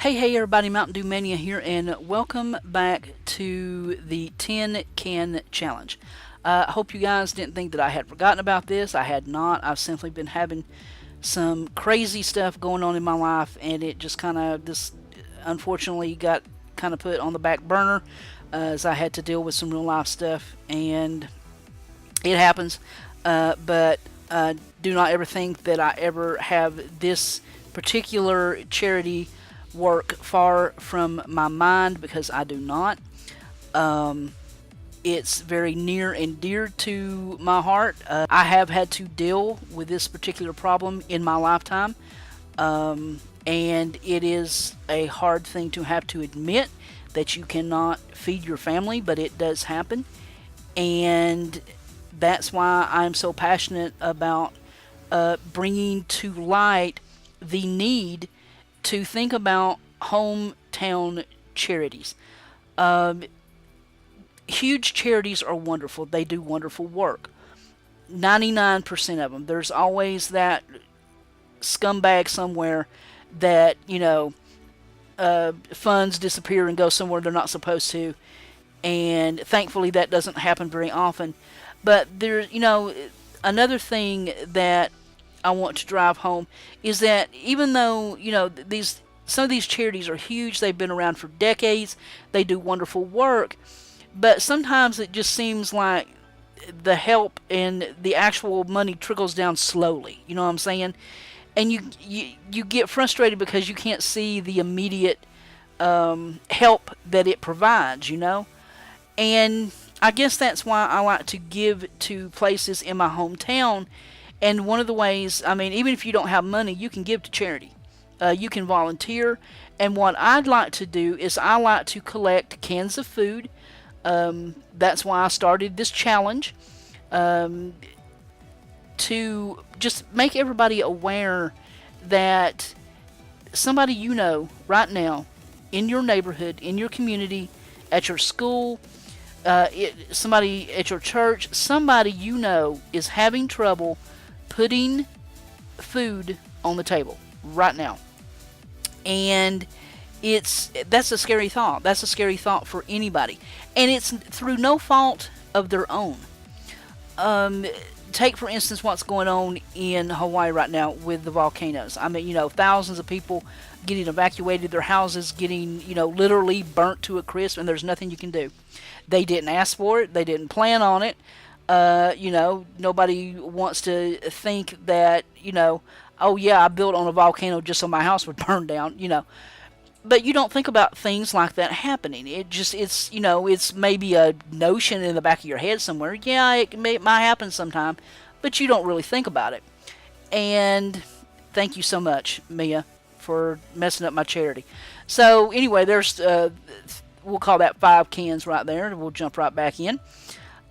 Hey everybody, Mntdewmania here, and welcome back to the Tin Can Challenge. I hope you guys didn't think that I had forgotten about this. I had not. I've simply been having some crazy stuff going on in my life, and it just unfortunately got kind of put on the back burner as I had to deal with some real life stuff, and it happens. But do not ever think that I ever have this particular charity work far from my mind, because I do not. It's very near and dear to my heart. I have had to deal with this particular problem in my lifetime, and it is a hard thing to have to admit that you cannot feed your family, but it does happen, and that's why I'm so passionate about bringing to light the need to think about hometown charities. Huge charities are wonderful. They do wonderful work. 99% of them. There's always that scumbag somewhere that, funds disappear and go somewhere they're not supposed to. And thankfully that doesn't happen very often. But there's, another thing that I want to drive home is that even though, some of these charities are huge, they've been around for decades, they do wonderful work, but sometimes it just seems like the help and the actual money trickles down slowly. You know what I'm saying? And you get frustrated because you can't see the immediate help that it provides, And I guess that's why I like to give to places in my hometown. And one of the ways, even if you don't have money, you can give to charity. You can volunteer. And what I'd like to do is I like to collect cans of food. That's why I started this challenge. To just make everybody aware that somebody right now in your neighborhood, in your community, at your school, somebody at your church, somebody is having trouble putting food on the table right now. And that's a scary thought. That's a scary thought for anybody. And it's through no fault of their own. Take, for instance, what's going on in Hawaii right now with the volcanoes. Thousands of people getting evacuated, their houses getting, literally burnt to a crisp, and there's nothing you can do. They didn't ask for it. They didn't plan on it. Nobody wants to think that, oh yeah, I built on a volcano just so my house would burn down, But you don't think about things like that happening. It's maybe a notion in the back of your head somewhere. Yeah, it might happen sometime, but you don't really think about it. And thank you so much, Mia, for messing up my charity. So anyway, there's, we'll call that 5 cans right there, and we'll jump right back in.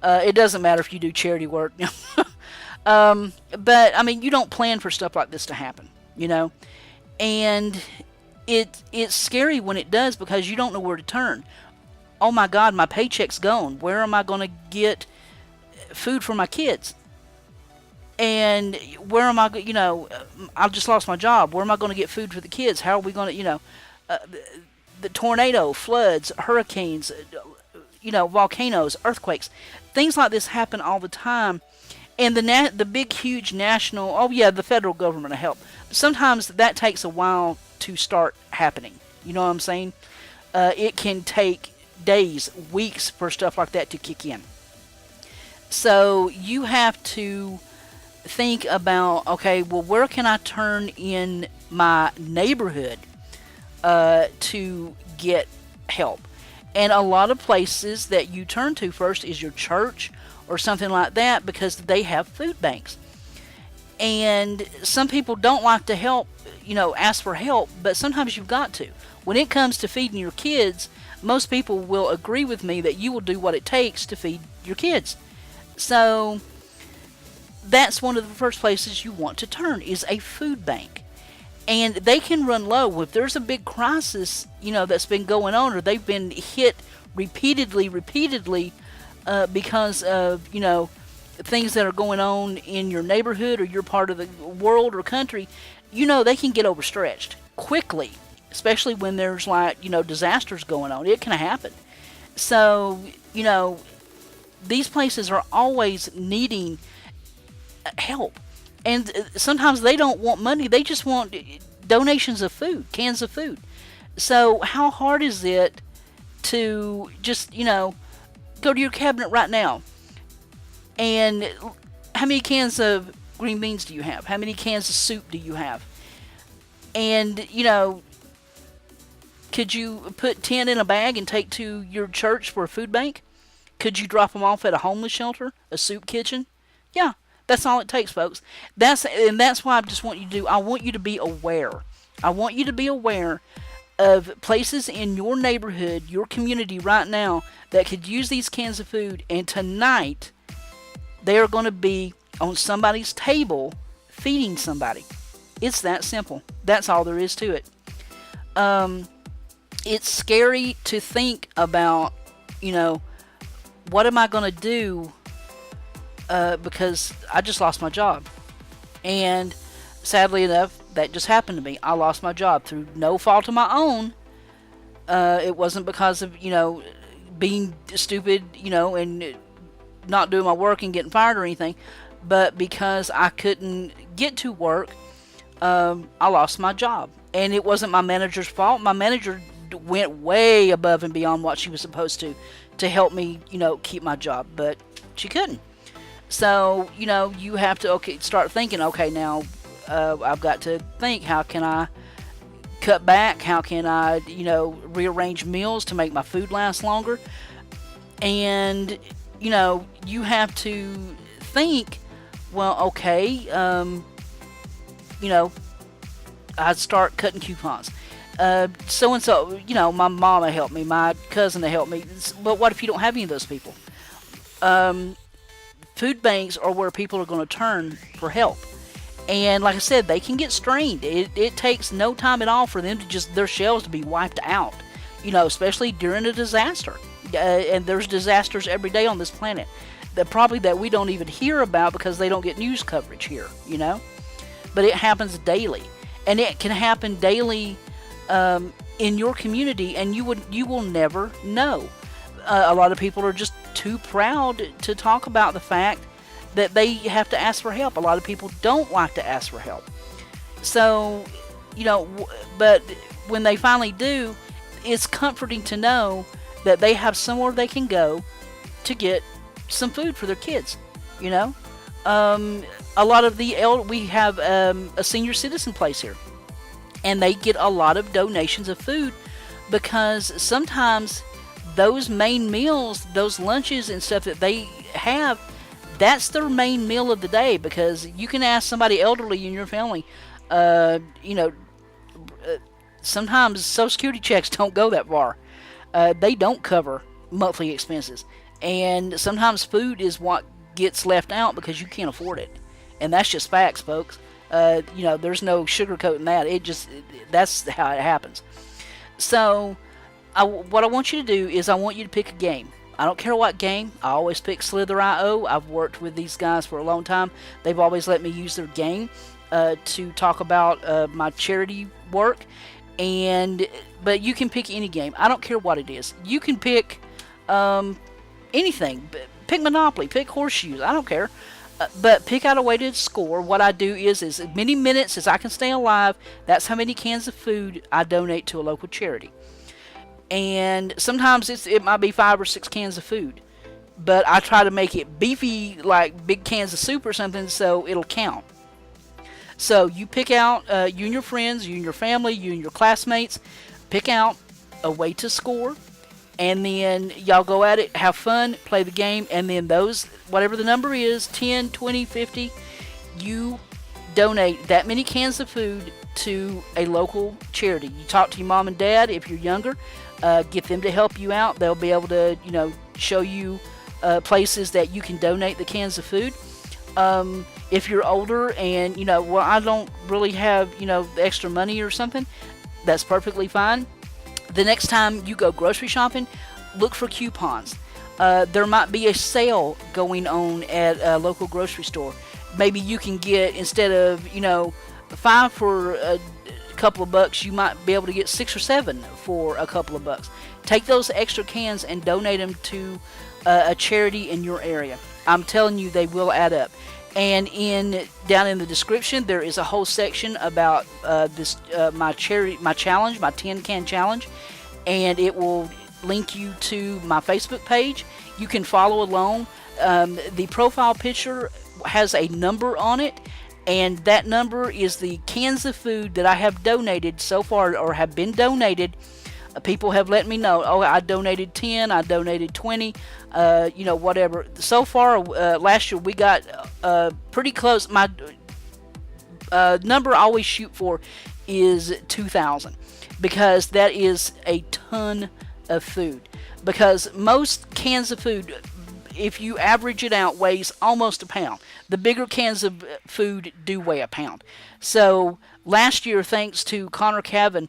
It doesn't matter if you do charity work. But, you don't plan for stuff like this to happen, And it's scary when it does, because you don't know where to turn. Oh my God, my paycheck's gone. Where am I going to get food for my kids? And where am I, I just lost my job. Where am I going to get food for the kids? How are we going to, the tornado, floods, hurricanes, volcanoes, earthquakes, things like this happen all the time. And the big, huge national, the federal government will help. But sometimes that takes a while to start happening. You know what I'm saying? It can take days, weeks for stuff like that to kick in. So you have to think about, okay, well, where can I turn in my neighborhood to get help? And a lot of places that you turn to first is your church or something like that, because they have food banks. And some people don't like to help, ask for help, but sometimes you've got to. When it comes to feeding your kids, most people will agree with me that you will do what it takes to feed your kids. So that's one of the first places you want to turn, is a food bank. And they can run low. If there's a big crisis, that's been going on, or they've been hit repeatedly, because of, things that are going on in your neighborhood or your part of the world or country, they can get overstretched quickly. especially when there's like, disasters going on. It can happen. So, these places are always needing help. And sometimes they don't want money. They just want donations of food, cans of food. So how hard is it to just, go to your cabinet right now? And how many cans of green beans do you have? How many cans of soup do you have? And, could you put 10 in a bag and take to your church for a food bank? Could you drop them off at a homeless shelter, a soup kitchen? Yeah, that's all it takes, folks. That's why I just want you to do. I want you to be aware. I want you to be aware of places in your neighborhood, your community right now that could use these cans of food. And tonight, they are going to be on somebody's table feeding somebody. It's that simple. That's all there is to it. It's scary to think about, what am I going to do because I just lost my job. And sadly enough, that just happened to me. I lost my job through no fault of my own. It wasn't because of, being stupid, and not doing my work and getting fired or anything, but because I couldn't get to work, I lost my job. And it wasn't my manager's fault. My manager went way above and beyond what she was supposed to help me, keep my job, but she couldn't. So, you have to start thinking, okay, now I've got to think, how can I cut back? How can I, rearrange meals to make my food last longer? And, you have to think, well, okay, I'd start cutting coupons. So-and-so, my mama helped me, my cousin helped me. But what if you don't have any of those people? Food banks are where people are going to turn for help. And like I said, they can get strained. It takes no time at all for them to their shelves to be wiped out, especially during a disaster. And there's disasters every day on this planet that we don't even hear about because they don't get news coverage here, But it happens daily. And it can happen daily in your community, and you will never know. A lot of people are just too proud to talk about the fact that they have to ask for help. A lot of people don't like to ask for help. So, but when they finally do, it's comforting to know that they have somewhere they can go to get some food for their kids. A lot of we have a senior citizen place here, and they get a lot of donations of food because sometimes those main meals, those lunches and stuff that they have, that's their main meal of the day. Because you can ask somebody elderly in your family, sometimes Social Security checks don't go that far. They don't cover monthly expenses. And sometimes food is what gets left out because you can't afford it. And that's just facts, folks. There's no sugarcoating that. That's how it happens. So, what I want you to do is I want you to pick a game. I don't care what game. I always pick Slither.io. I've worked with these guys for a long time. They've always let me use their game to talk about my charity work. But you can pick any game. I don't care what it is. You can pick anything. Pick Monopoly. Pick Horseshoes. I don't care. But pick out a way to score. What I do is as many minutes as I can stay alive, that's how many cans of food I donate to a local charity. And sometimes it might be 5 or 6 cans of food. But I try to make it beefy, like big cans of soup or something, so it'll count. So you pick out, you and your friends, you and your family, you and your classmates, pick out a way to score. And then y'all go at it, have fun, play the game, and then those, whatever the number is, 10, 20, 50, you donate that many cans of food to a local charity. You talk to your mom and dad if you're younger, get them to help you out. They'll be able to, show you places that you can donate the cans of food. If you're older and, I don't really have, the extra money or something, that's perfectly fine. The next time you go grocery shopping, look for coupons. There might be a sale going on at a local grocery store. Maybe you can get, instead of, 5 for a couple of bucks, you might be able to get 6 or 7 for a couple of bucks. Take those extra cans and donate them to a charity in your area. I'm telling you, they will add up. And down in the description, there is a whole section about my challenge, my tin can challenge, and it will link you to my Facebook page. You can follow along. The profile picture has a number on it, and that number is the cans of food that I have donated so far, or have been donated. People have let me know, oh, I donated 10, I donated 20, whatever. So far, last year we got pretty close. My number I always shoot for is 2,000, because that is a ton of food. Because most cans of food, if you average it out, weighs almost a pound. The bigger cans of food do weigh a pound. So last year, thanks to Connor Cavan,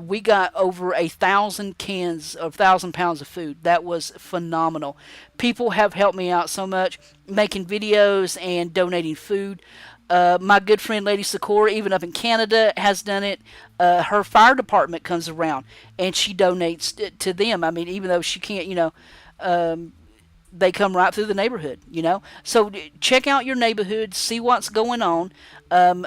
we got over 1,000 cans of 1,000 pounds of food. That was phenomenal. People have helped me out so much, making videos and donating food. My good friend Lady Sakura, even up in Canada, has done it. Her fire department comes around and she donates to them. I mean, even though she can't, they come right through the neighborhood, So check out your neighborhood, see what's going on,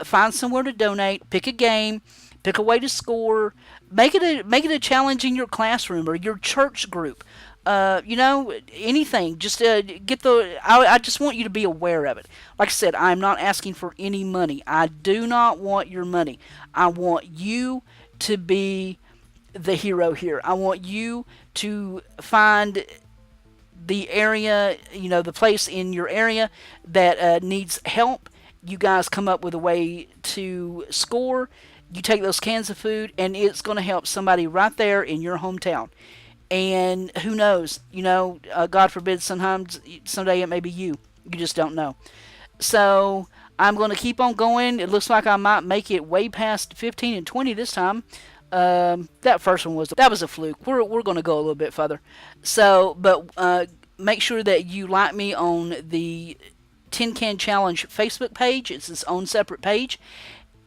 find somewhere to donate, pick a game, pick a way to score, make it a challenge in your classroom or your church group. Anything. Just I just want you to be aware of it. Like I said, I'm not asking for any money. I do not want your money. I want you to be the hero here. I want you to find the area, the place in your area that needs help. You guys come up with a way to score. You take those cans of food, and it's going to help somebody right there in your hometown. And who knows, God forbid, someday it may be you. You just don't know. So I'm going to keep on going. It looks like I might make it way past 15 and 20 this time. That first one was a fluke. We're going to go a little bit further. So, but make sure that you like me on the Tin Can Challenge Facebook page. It's its own separate page.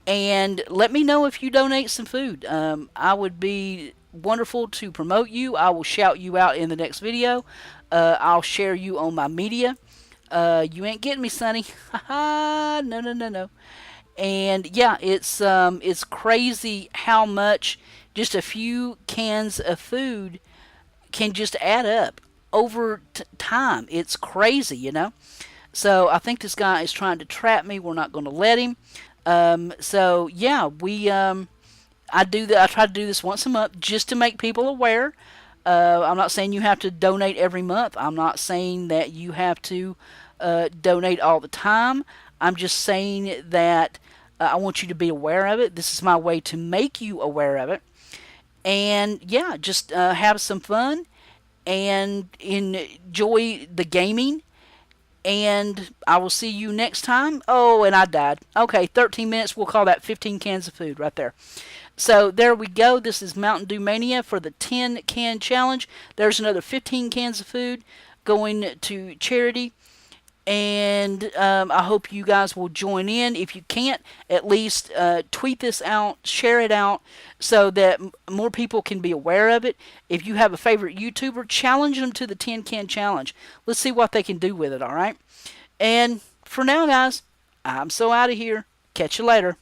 And let me know if you donate some food. I would be wonderful to promote you. I will shout you out in the next video. I'll share you on my media. You ain't getting me, Sonny. No. And yeah, it's crazy how much just a few cans of food can just add up over time. It's crazy, So I think this guy is trying to trap me. We're not going to let him. So yeah, I do that. I try to do this once a month just to make people aware. I'm not saying you have to donate every month. I'm not saying that you have to donate all the time. I'm just saying that I want you to be aware of it. This is my way to make you aware of it. And yeah, just have some fun and enjoy the gaming. And I will see you next time. Oh, and I died. Okay, 13 minutes. We'll call that 15 cans of food right there. So there we go. This is Mntdewmania for the Tin Can Challenge. There's another 15 cans of food going to charity. And I hope you guys will join in. If you can't, at least tweet this out, share it out, so that more people can be aware of it. If you have a favorite YouTuber, challenge them to the Tin Can Challenge. Let's see what they can do with it, all right? And for now, guys, I'm so out of here. Catch you later.